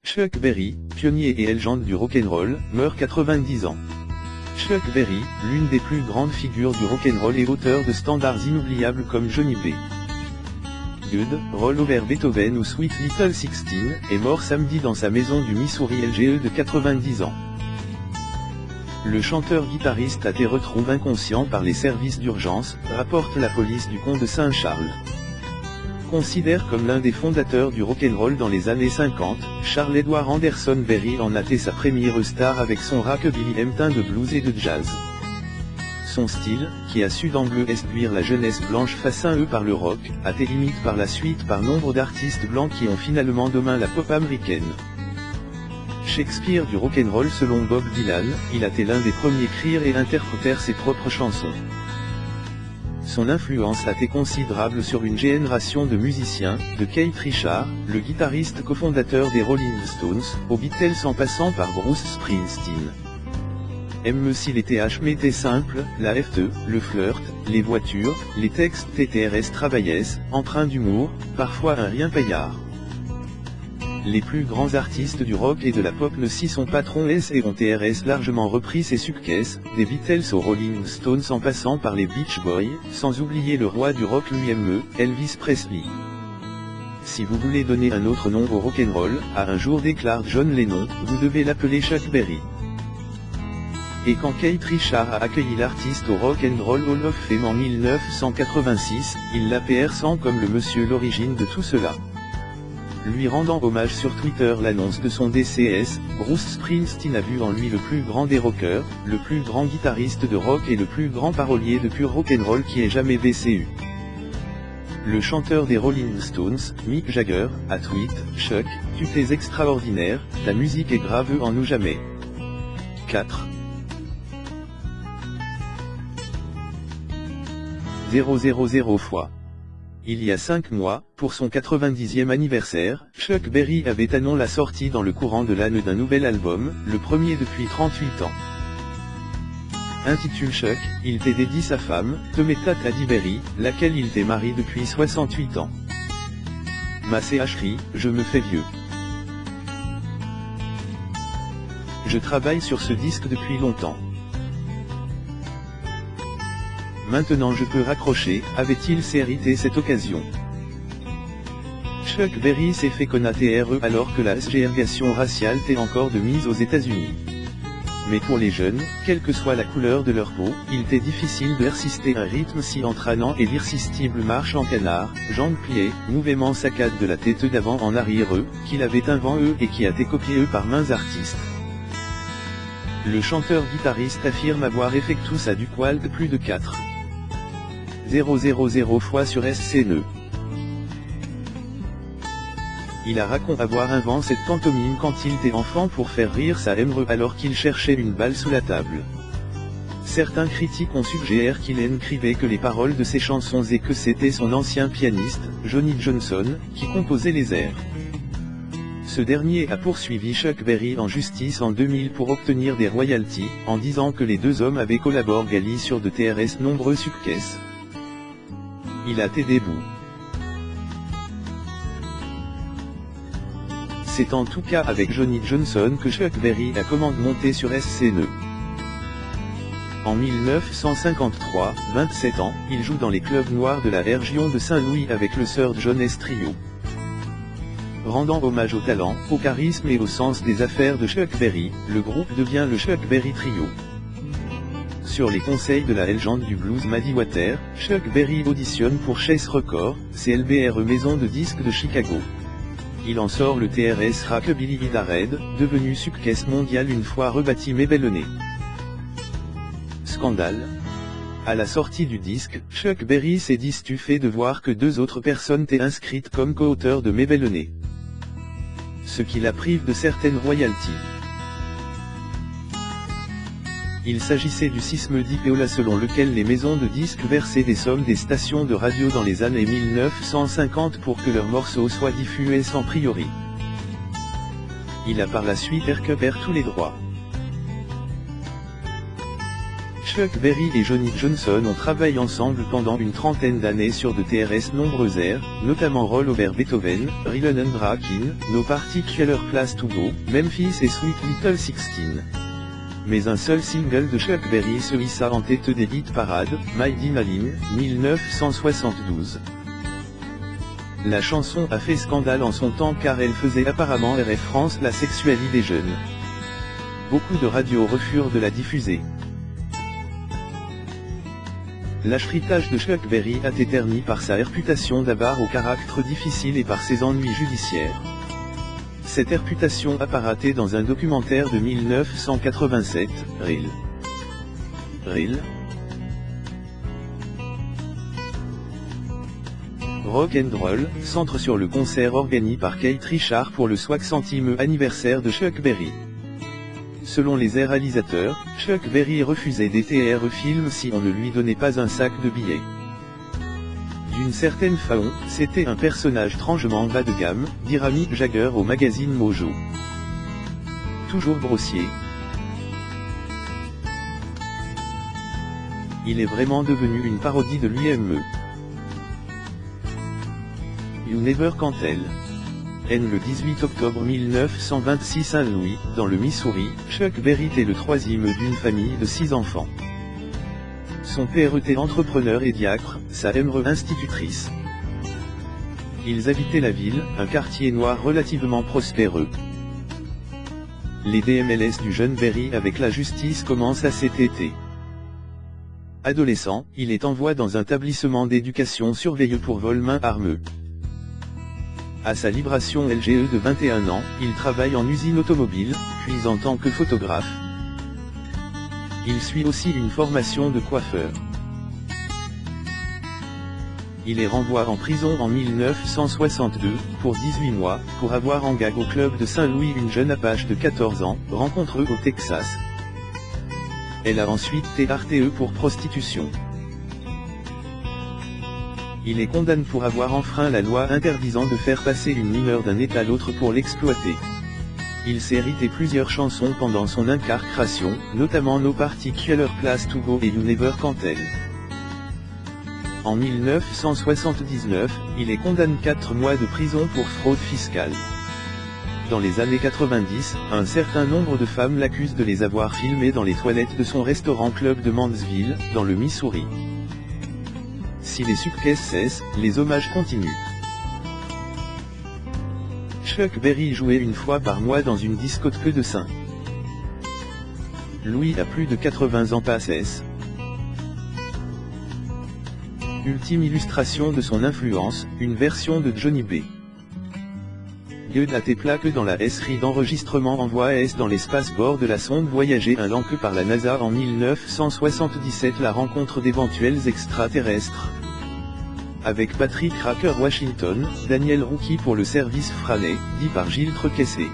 Chuck Berry, pionnier et légende du rock'n'roll, meurt 90 ans. Chuck Berry, l'une des plus grandes figures du rock'n'roll et auteur de standards inoubliables comme Johnny B. Good, Roll Over Beethoven ou Sweet Little Sixteen, est mort samedi dans sa maison du Missouri âgé de 90 ans. Le chanteur-guitariste a été retrouvé inconscient par les services d'urgence, rapporte la police du Comte de Saint-Charles. Considéré comme l'un des fondateurs du rock'n'roll dans les années 50, Charles Edward Anderson Berry en a été sa première star avec son rockabilly teint de blues et de jazz. Son style, qui a su d'emblée séduire la jeunesse blanche face à eux par le rock, a été imité par la suite par nombre d'artistes blancs qui ont finalement dominé la pop américaine. Shakespeare du rock'n'roll selon Bob Dylan, il a été l'un des premiers à écrire et interpréter ses propres chansons. Son influence a été considérable sur une génération de musiciens, de Keith Richards, le guitariste cofondateur des Rolling Stones, aux Beatles en passant par Bruce Springsteen. Même s'il était était simple, la FT, le flirt, les voitures, les textes TTRS travaillaient, empreints d'humour, parfois un rien payard. Les plus grands artistes du rock et de la pop ne s'y sont pas trompés et ont largement repris ses succès, des Beatles aux Rolling Stones en passant par les Beach Boys, sans oublier le roi du rock lui-même, Elvis Presley. Si vous voulez donner un autre nom au rock'n'roll, à un jour déclare John Lennon, vous devez l'appeler Chuck Berry. Et quand Keith Richards a accueilli l'artiste au Rock and Roll Hall of Fame en 1986, il l'a perçu comme le monsieur l'origine de tout cela. Lui rendant hommage sur Twitter l'annonce de son décès, Bruce Springsteen a vu en lui le plus grand des rockers, le plus grand guitariste de rock et le plus grand parolier de pur rock'n'roll qui ait jamais vécu. Le chanteur des Rolling Stones, Mick Jagger, a tweet, Chuck, tu es extraordinaire, ta musique est grave en nous jamais. 4. 000 fois. Il y a 5 mois, pour son 90e anniversaire, Chuck Berry avait annoncé la sortie dans le courant de l'année d'un nouvel album, le premier depuis 38 ans. Intitulé Chuck, il t'est dédié sa femme, Tometa Taddy Berry, laquelle il t'est marié depuis 68 ans. Ma CHRI, je me fais vieux. Je travaille sur ce disque depuis longtemps. Maintenant je peux raccrocher, avait-il hérité cette occasion. Chuck Berry s'est fait connaître alors que la ségrégation raciale était encore de mise aux États-Unis. Mais pour les jeunes, quelle que soit la couleur de leur peau, il était difficile de persister un rythme si entraînant et l'irrésistible marche en canard, jambes pliées, mouvement saccade de la tête d'avant en arrière qu'il avait inventé et qui a été copié par mains artistes. Le chanteur-guitariste affirme avoir effectué ça du poil de plus de 4. 000 fois sur SCNE. Il a raconté avoir inventé cette pantomime quand il était enfant pour faire rire sa mère alors qu'il cherchait une balle sous la table. Certains critiques ont suggéré qu'il n'écrivait que les paroles de ses chansons et que c'était son ancien pianiste, Johnny Johnson, qui composait les airs. Ce dernier a poursuivi Chuck Berry en justice en 2000 pour obtenir des royalties, en disant que les deux hommes avaient collaboré sur de TRS nombreux succès. Il a été debout. C'est en tout cas avec Johnny Johnson que Chuck Berry a commandé monter sur SCNE. En 1953, 27 ans, il joue dans les clubs noirs de la région de Saint-Louis avec le Sir John S. Trio. Rendant hommage au talent, au charisme et au sens des affaires de Chuck Berry, le groupe devient le Chuck Berry Trio. Sur les conseils de la légende du blues Muddy Waters, Chuck Berry auditionne pour Chess Records, CLBR maison de disques de Chicago. Il en sort le TRS Rockabilly Red, devenu succès mondial une fois rebâti Mébellonné. Scandale. À la sortie du disque, Chuck Berry s'est dit stupéfait de voir que 2 autres personnes étaient inscrites comme co-auteurs de Mébellonné. Ce qui la prive de certaines royalties. Il s'agissait du sisme d'Ipeola selon lequel les maisons de disques versaient des sommes des stations de radio dans les années 1950 pour que leurs morceaux soient diffusés sans priori. Il a par la suite récupéré tous les droits. Chuck Berry et Johnny Johnson ont travaillé ensemble pendant une trentaine d'années sur de TRS nombreux airs, notamment Roll Over Beethoven, Reelin' and Rockin', No Particular Place to Go, Memphis et Sweet Little Sixteen. Mais un seul single de Chuck Berry se hissa en tête des hit parades, My Dinaline, 1972. La chanson a fait scandale en son temps car elle faisait apparemment référence à la sexualité des jeunes. Beaucoup de radios refurent de la diffuser. L'acheritage de Chuck Berry a été terni par sa réputation d'avare au caractère difficile et par ses ennuis judiciaires. Cette réputation apparaît dans un documentaire de 1987, Reel. Rock and Roll, centre sur le concert organisé par Keith Richards pour le 60e anniversaire de Chuck Berry. Selon les réalisateurs, Chuck Berry refusait d'être film si on ne lui donnait pas un sac de billets. D'une certaine façon, c'était un personnage étrangement bas de gamme, dira Mick Jagger au magazine Mojo. Toujours grossier. Il est vraiment devenu une parodie de lui-même. You Never Can Tell. Le 18 octobre 1926 Saint-Louis, dans le Missouri, Chuck Berry était le troisième d'une famille de 6 enfants. Son père était entrepreneur et diacre, sa mère institutrice. Ils habitaient la ville, un quartier noir relativement prospéreux. Les DMLS du jeune Berry avec la justice commencent à cet été. Adolescent, il est envoyé dans un établissement d'éducation surveillé pour vol main armée. À sa libération LGE de 21 ans, il travaille en usine automobile, puis en tant que photographe. Il suit aussi une formation de coiffeur. Il est renvoyé en prison en 1962, pour 18 mois, pour avoir engagé au club de Saint-Louis une jeune Apache de 14 ans, rencontrée au Texas. Elle a ensuite été arrêtée pour prostitution. Il est condamné pour avoir enfreint la loi interdisant de faire passer une mineure d'un état à l'autre pour l'exploiter. Il s'est hérité plusieurs chansons pendant son incarcération, notamment No Particular Place to Go et You Never Can Tell. En 1979, il est condamné 4 mois de prison pour fraude fiscale. Dans les années 90, un certain nombre de femmes l'accusent de les avoir filmées dans les toilettes de son restaurant club de Mansville, dans le Missouri. Si les succès cessent, les hommages continuent. Chuck Berry jouait une fois par mois dans une discothèque de Saint. Louis a plus de 80 ans passés. Ultime illustration de son influence, une version de Johnny B. Dieu a été plaqué dans la série d'enregistrement envoyée dans l'espace bord de la sonde Voyager 1 lancée par la NASA en 1977 la rencontre d'éventuels extraterrestres. Avec Patrick Racker Washington, Daniel Rookie pour le service Franey, dit par Gilles Trequessé.